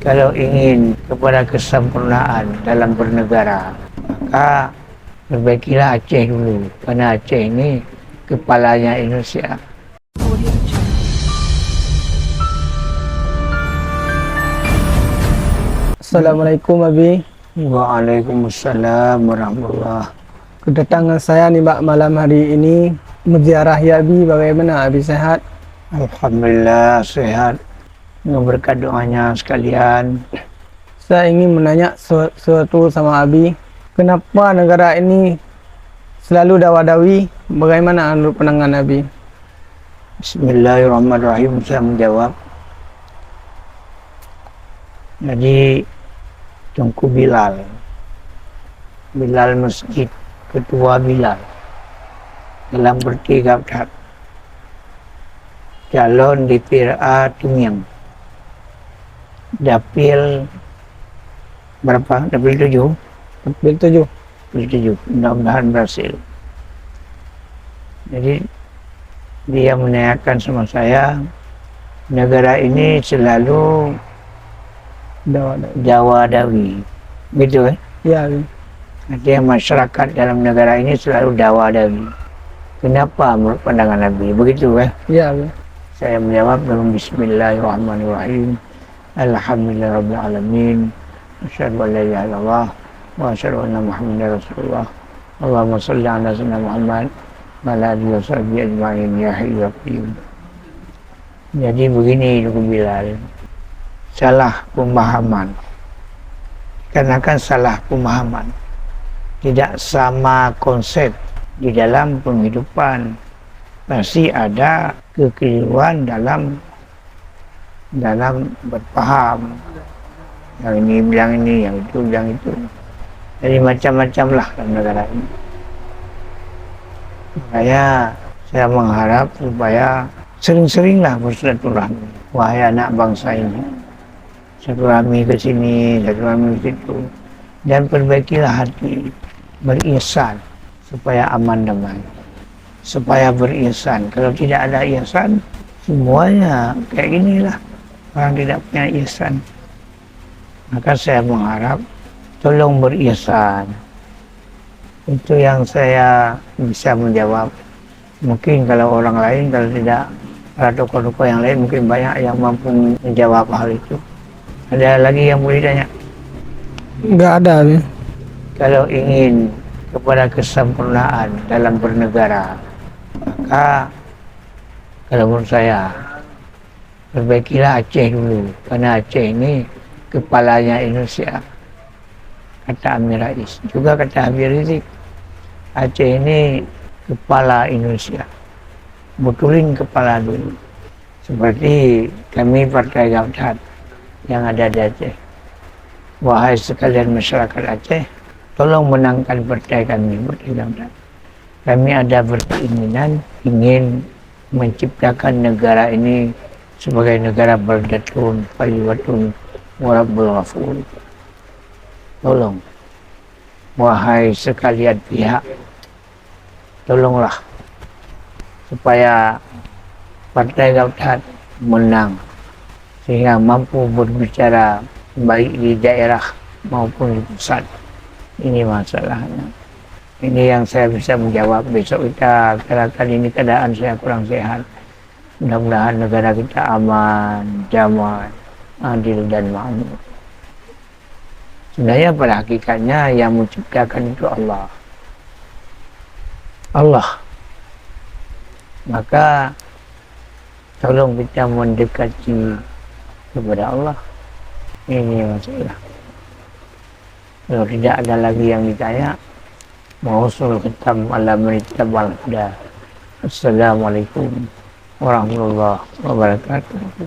Kalau ingin kepada kesempurnaan dalam bernegara, maka perbaikilah Aceh dulu, karena Aceh ini kepalanya Indonesia. Assalamualaikum Abi. Waalaikumsalam warahmatullahi. Kedatangan saya nih Mbak malam hari ini menziarahi Abi. Bagaimana Abi, sehat? Alhamdulillah sehat. Berkat doanya sekalian. Saya ingin menanya sesuatu sama Abi. Kenapa negara ini selalu dawa-dawi? Bagaimana menurut pandangan Abi? Bismillahirrahmanirrahim. Saya menjawab. Jadi Tunku Bilal Masjid, Ketua Bilal dalam bertiga tahap, calon DPRA Tumiang, dapil berapa? Dapil 7. Mudah-mudahan berhasil. Jadi dia menanyakan sama saya, negara ini selalu dawa-dawi, gitu kan? Ya Abi. Artinya masyarakat dalam negara ini selalu dawa-dawi. Kenapa menurut pandangan Nabi? Begitu kan? Ya Abi. Saya menjawab dengan Bismillahirrahmanirrahim. Alhamdulillahirabbil alamin. Asyhadu an la ilaha illallah wa asyhadu anna Muhammadar Rasulullah. Allahumma shalli ala sayyidina Muhammad wa ala alihi washabihi ajma'in ya hayyu ya qayyum. Jadi begini Tunku Bilal. Salah pemahaman. Karena kan salah pemahaman. Tidak sama konsep di dalam penghidupan. Pasti ada kekeliruan dalam berpaham. Yang ini bilang ini, yang itu bilang itu. Jadi macam-macam lah dalam negara ini. Makanya saya mengharap supaya sering-seringlah bersilaturahmi. Wahai anak bangsa ini, silaturahmi ke sini, silaturahmi ke situ, dan perbaikilah hati, berihsan supaya aman damai, supaya berihsan. Kalau tidak ada ihsan, semuanya kayak inilah, orang tidak punya ihsan. Maka saya mengharap tolong berihsan. Itu yang saya bisa menjawab. Mungkin kalau orang lain, kalau tidak, para tokoh-tokoh yang lain mungkin banyak yang mampu menjawab hal itu. Ada lagi yang boleh tanya? Enggak ada Abi. Kalau ingin kepada kesempurnaan dalam bernegara, maka kalau menurut saya perbaikilah Aceh dulu, karena Aceh ini kepalanya Indonesia, kata Amir Rais. Juga kata Habib Rizik, Aceh ini kepala Indonesia, betulin kepala dulu. Seperti kami Partai Gabdat yang ada di Aceh. Wahai sekalian masyarakat Aceh, tolong menangkan partai kami, Partai Gabdat. Kami ada berkeinginan ingin menciptakan negara ini sebagai negara baldatun, tayyibatun, wa rabbul ghafur. Tolong, wahai sekalian pihak, tolonglah supaya Partai Gabdat menang, sehingga mampu berbicara baik di daerah maupun di pusat. Ini masalahnya. Ini yang saya bisa menjawab. Besok kita katakan ini keadaan saya kurang sehat. Mudah-mudahan negara kita aman, damai, adil dan makmur. Sebenarnya pada hakikatnya yang menciptakan itu Allah. Maka tolong kita mendekati kepada Allah. Ini masalah. Kalau tidak ada lagi yang ditanya, mausul khitam ala manittabal huda. Assalamualaikum warahmatullahi wabarakatuh.